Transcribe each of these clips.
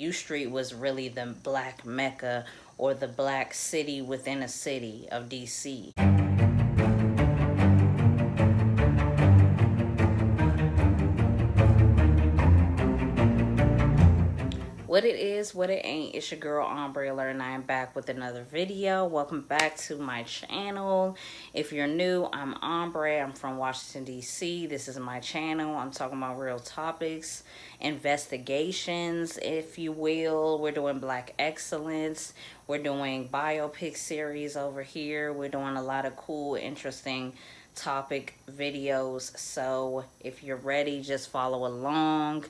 U Street was really the black mecca or the black city within a city of DC. What it is, what it ain't, it's your girl Umbrella, and I am back with another video. Welcome back to my channel. If you're new, I'm Ombre. I'm from Washington, D.C. This is my channel. I'm talking about real topics, investigations, if you will. We're doing Black excellence. We're doing biopic series over here. We're doing a lot of cool, interesting topic videos. So if you're ready, just follow along.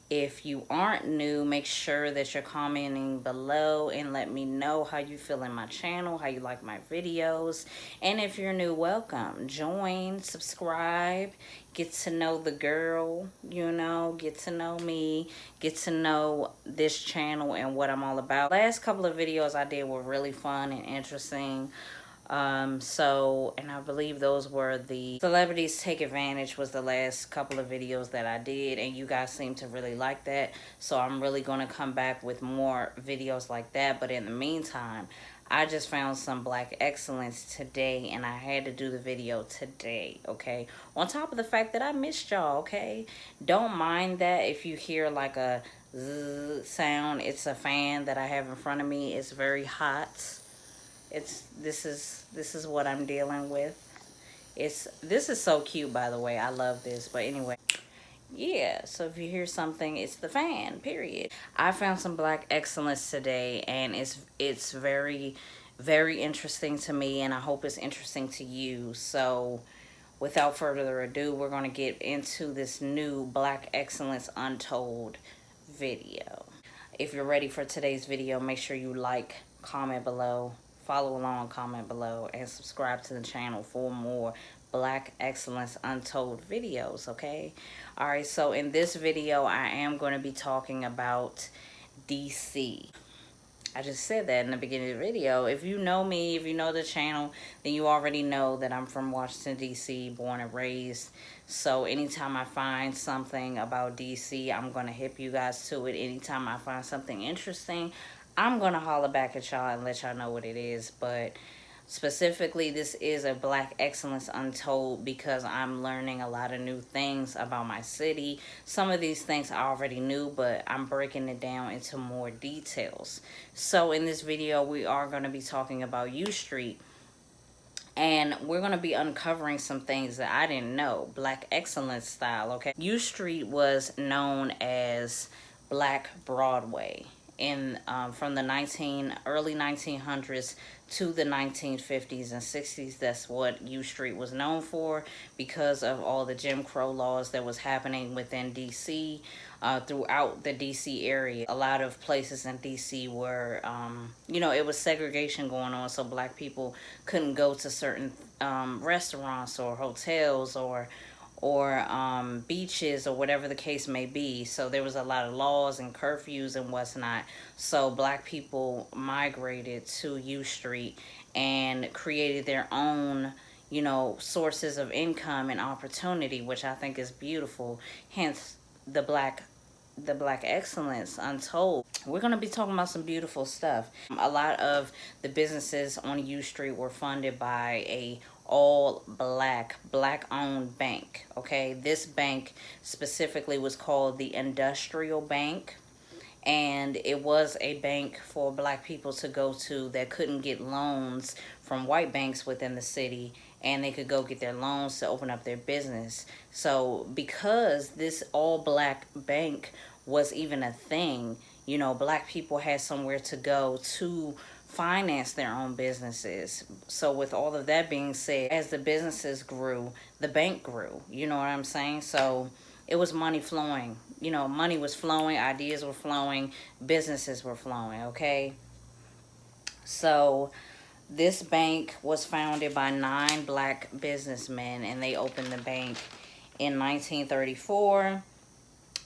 If you aren't new, make sure that you're commenting below and let me know how you feel in my channel, how you like my videos. And if you're new, welcome. Join, subscribe, get to know the girl, you know, get to know me, get to know this channel and what I'm all about. Last couple of videos I did were really fun and interesting. And I believe those were the Celebrities Take Advantage was the last couple of videos that I did, and you guys seem to really like that. So I'm really going to come back with more videos like that. But in the meantime, I just found some Black excellence today, and I had to do the video today, okay? On top of the fact that I missed y'all, okay? Don't mind that if you hear like a zzz sound. It's a fan that I have in front of me. It's very hot. This is what I'm dealing with. This is so cute, by the way. I love this. But anyway, yeah, so if you hear something, it's the fan, period. I found some Black excellence today, and it's very, very interesting to me, and I hope it's interesting to you. So without further ado, we're going to get into this new Black excellence untold video. If you're ready for today's video, make sure you like, comment below, follow along, comment below, and subscribe to the channel for more Black excellence untold videos, okay? All right, so in this video, I am going to be talking about DC. I just said that in the beginning of the video. If you know me, if you know the channel, then you already know that I'm from Washington, D.C., born and raised. So anytime I find something about D.C., I'm going to hip you guys to it. Anytime I find something interesting, I'm going to holler back at y'all and let y'all know what it is. But specifically, this is a Black excellence untold because I'm learning a lot of new things about my city. Some of these things I already knew, but I'm breaking it down into more details. So in this video, we are going to be talking about U Street. And we're going to be uncovering some things that I didn't know. Black excellence style, okay? U Street was known as Black Broadway from the early 1900s to the 1950s and 60s. That's what U Street was known for because of all the Jim Crow laws that was happening within DC, throughout the DC area. A lot of places in DC were, you know, it was segregation going on, so black people couldn't go to certain restaurants or hotels or beaches or whatever the case may be. So there was a lot of laws and curfews and whatnot. So black people migrated to U Street and created their own, you know, sources of income and opportunity, which I think is beautiful. Hence the black excellence untold. We're going to be talking about some beautiful stuff. A lot of the businesses on U Street were funded by a all black owned bank, okay? This bank specifically was called the Industrial Bank, and it was a bank for black people to go to that couldn't get loans from white banks within the city, and they could go get their loans to open up their business. So because this all black bank was even a thing, you know, black people had somewhere to go to finance their own businesses. So with all of that being said, as the businesses grew, the bank grew, you know what I'm saying? So it was money flowing, you know, money was flowing, ideas were flowing, businesses were flowing, okay? So this bank was founded by 9 black businessmen, and they opened the bank in 1934,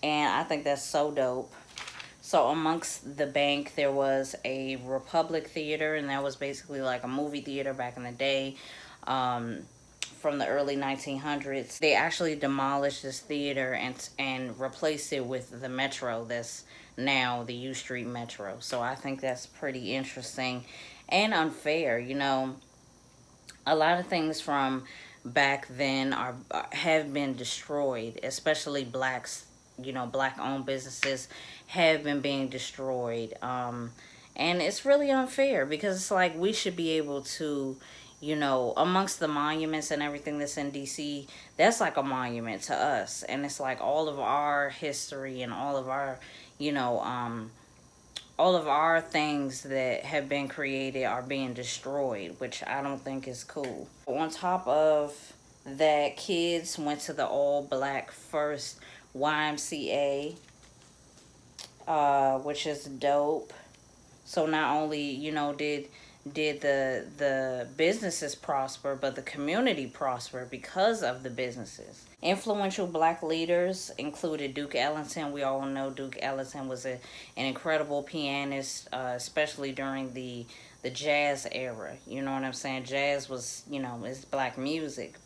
and I think that's so dope. So amongst the bank, there was a Republic Theater, and that was basically like a movie theater back in the day, from the early 1900s. They actually demolished this theater and replaced it with the Metro now the U Street Metro. So I think that's pretty interesting and unfair. You know, a lot of things from back then have been destroyed, especially blacks. You know, black owned businesses have been being destroyed. And it's really unfair because it's like we should be able to, you know, amongst the monuments and everything that's in DC, that's like a monument to us. And it's like all of our history and all of our, you know, all of our things that have been created are being destroyed, which I don't think is cool. On top of that, kids went to the all black first YMCA, which is dope. So not only, you know, did the businesses prosper, but the community prospered because of the businesses. Influential black leaders included Duke Ellington. We all know Duke Ellington was an incredible pianist, especially during the jazz era. You know what I'm saying? Jazz was, you know, it's black music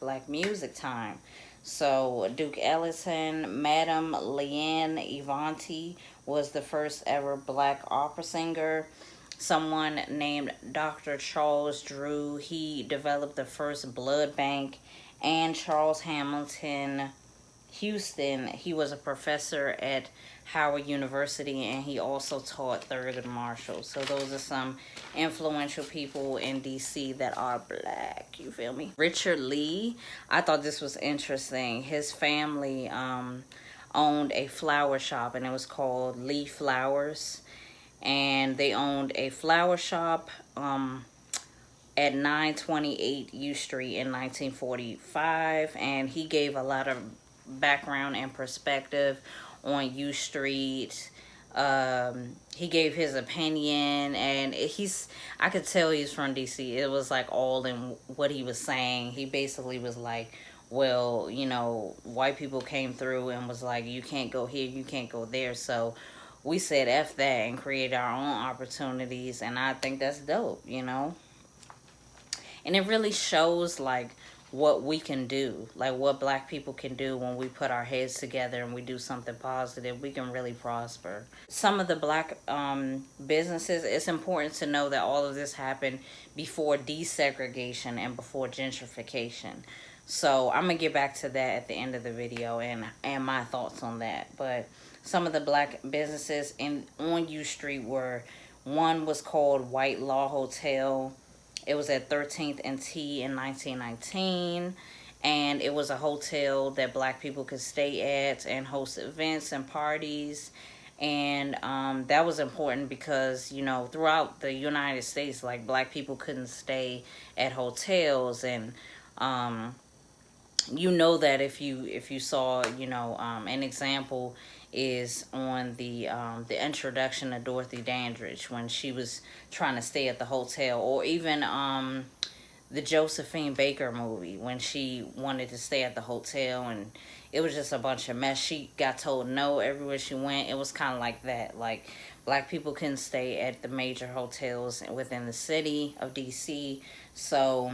time. So Duke Ellington, Madame Leanne Ivanti was the first ever black opera singer. Someone named Dr. Charles Drew, he developed the first blood bank. And Charles Hamilton Houston, he was a professor at Howard University, and he also taught Thurgood Marshall. So those are some influential people in DC that are black. You feel me? Richard Lee, I thought this was interesting. His family owned a flower shop, and it was called Lee Flowers. And they owned a flower shop at 928 U Street in 1945. And he gave a lot of background and perspective on U Street. He gave his opinion, and I could tell he's from DC. It was like all in what he was saying. He basically was like, well, you know, white people came through and was like, you can't go here, you can't go there. So we said F that and created our own opportunities, and I think that's dope, you know? And it really shows like what we can do, like what black people can do when we put our heads together and we do something positive. We can really prosper. Some of the black businesses, it's important to know that all of this happened before desegregation and before gentrification. So I'm gonna get back to that at the end of the video and my thoughts on that. But some of the black businesses on U Street were, one was called White Law Hotel. It was at 13th and T in 1919, and it was a hotel that black people could stay at and host events and parties. And that was important because, you know, throughout the United States, like, black people couldn't stay at hotels. And you know that if you saw, you know, an example is on the introduction of Dorothy Dandridge when she was trying to stay at the hotel, or even the Josephine Baker movie when she wanted to stay at the hotel and it was just a bunch of mess. She got told no everywhere she went. It was kind of like that. Like, black people couldn't stay at the major hotels within the city of DC. So,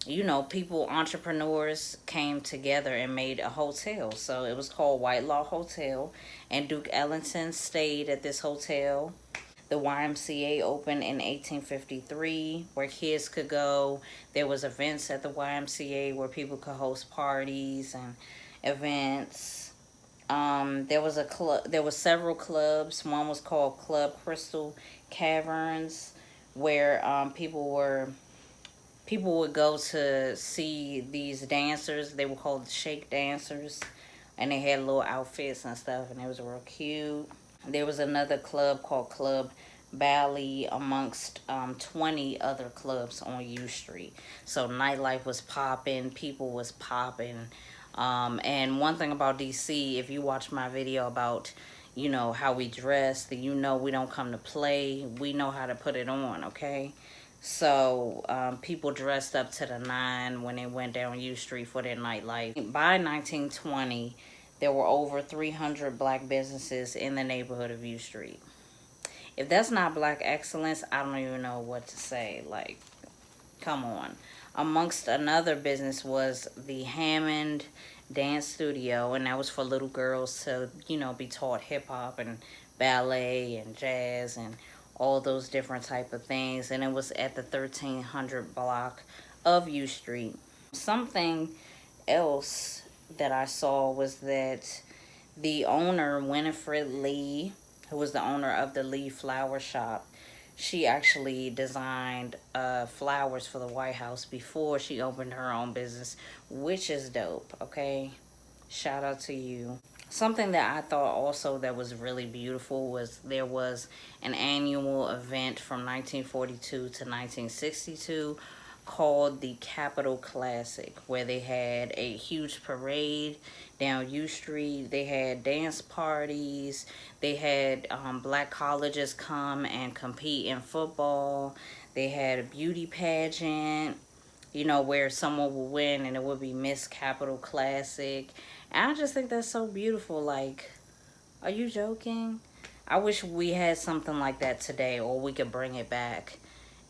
you know, entrepreneurs came together and made a hotel. So it was called White Law Hotel, and Duke Ellington stayed at this hotel. The YMCA opened in 1853, where kids could go. There was events at the YMCA where people could host parties and events. There was a club. There were several clubs. One was called Club Crystal Caverns, where people would go to see these dancers. They were called shake dancers, and they had little outfits and stuff, and it was real cute. There was another club called Club Bally amongst 20 other clubs on U Street. So nightlife was popping, people was popping. And one thing about DC, if you watch my video about, you know, how we dress, then you know we don't come to play. We know how to put it on, okay? So people dressed up to the nine when they went down U Street for their nightlife. By 1920, there were over 300 black businesses in the neighborhood of U Street. If that's not black excellence, I don't even know what to say. Like, come on. Amongst another business was the Hammond Dance Studio, and that was for little girls to, you know, be taught hip hop and ballet and jazz and all those different type of things. And it was at the 1300 block of U Street. Something else that I saw was that the owner, Winifred Lee, who was the owner of the Lee Flower Shop, she actually designed flowers for the White House before she opened her own business, which is dope, okay? Shout out to you. Something that I thought also that was really beautiful was there was an annual event from 1942 to 1962 called the Capitol Classic, where they had a huge parade down U Street. They had dance parties. They had black colleges come and compete in football. They had a beauty pageant, you know, where someone will win and it would be Miss Capital Classic. And I just think that's so beautiful. Like, are you joking? I wish we had something like that today, or we could bring it back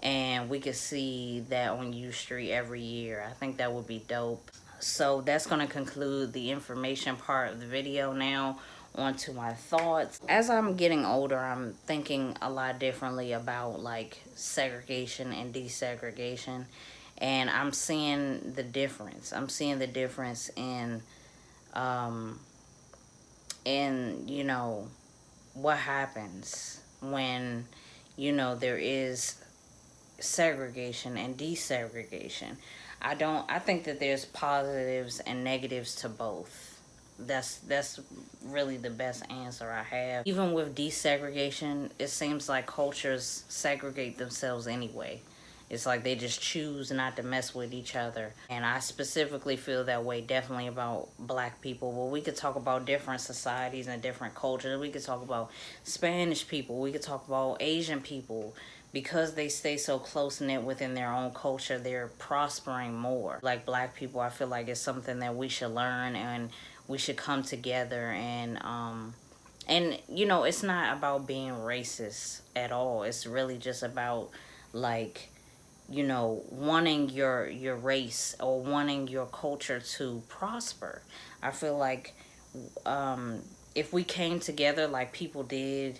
and we could see that on U Street every year. I think that would be dope. So that's going to conclude the information part of the video. Now on to my thoughts. As I'm getting older, I'm thinking a lot differently about like segregation and desegregation, and I'm seeing the difference. I'm seeing the difference um in, you know, what happens when, you know, there is segregation and desegregation. I think that there's positives and negatives to both. That's really the best answer I have. Even with desegregation, it seems like cultures segregate themselves anyway. It's like they just choose not to mess with each other. And I specifically feel that way definitely about black people. Well, we could talk about different societies and different cultures. We could talk about Spanish people. We could talk about Asian people. Because they stay so close-knit within their own culture, they're prospering more. Like black people, I feel like it's something that we should learn, and we should come together and you know, it's not about being racist at all. It's really just about, like, you know, wanting your race or wanting your culture to prosper. I feel like if we came together like people did,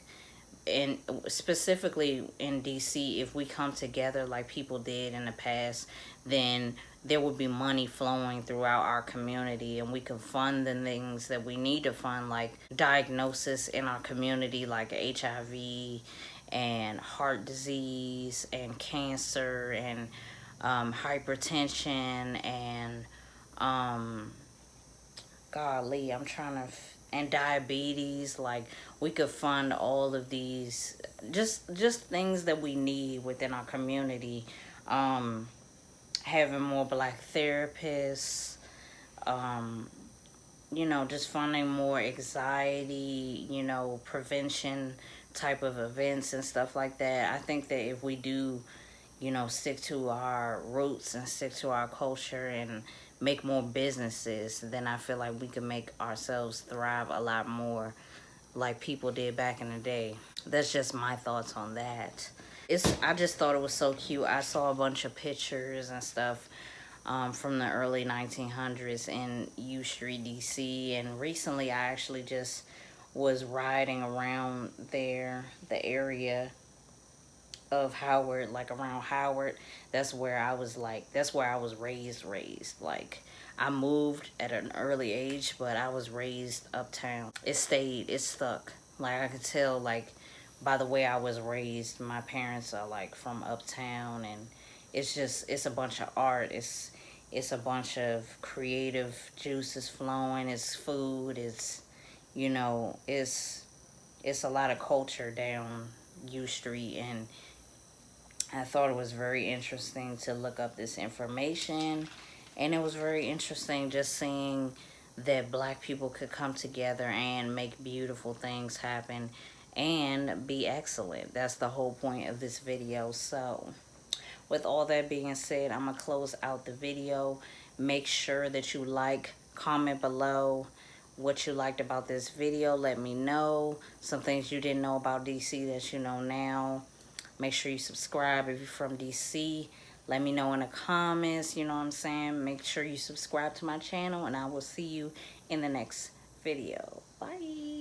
and specifically in DC, if we come together like people did in the past, then there would be money flowing throughout our community, and we can fund the things that we need to fund, like diagnosis in our community, like HIV and heart disease and cancer and hypertension and golly, I'm trying to, and diabetes. Like, we could fund all of these, just things that we need within our community. Having more black therapists, you know, just funding more anxiety, you know, prevention type of events and stuff like that. I think that if we do, you know, stick to our roots and stick to our culture and make more businesses, then I feel like we can make ourselves thrive a lot more like people did back in the day. That's just my thoughts on that. I just thought it was so cute. I saw a bunch of pictures and stuff from the early 1900s in U Street, DC, and recently I actually just was riding around there, the area of Howard, like around Howard. That's where I was, like, that's where I was raised. Like, I moved at an early age, but I was raised uptown. It stuck. Like, I could tell, like, by the way I was raised, my parents are like from uptown, and it's a bunch of art. It's a bunch of creative juices flowing. It's food. It's, you know, it's a lot of culture down U Street, and I thought it was very interesting to look up this information, and it was very interesting just seeing that black people could come together and make beautiful things happen and be excellent. That's the whole point of this video. So with all that being said, I'm gonna close out the video. Make sure that you like, comment below what you liked about this video. Let me know some things you didn't know about DC that you know now. Make sure you subscribe if you're from DC. Let me know in the comments, you know what I'm saying? Make sure you subscribe to my channel, and I will see you in the next video. Bye.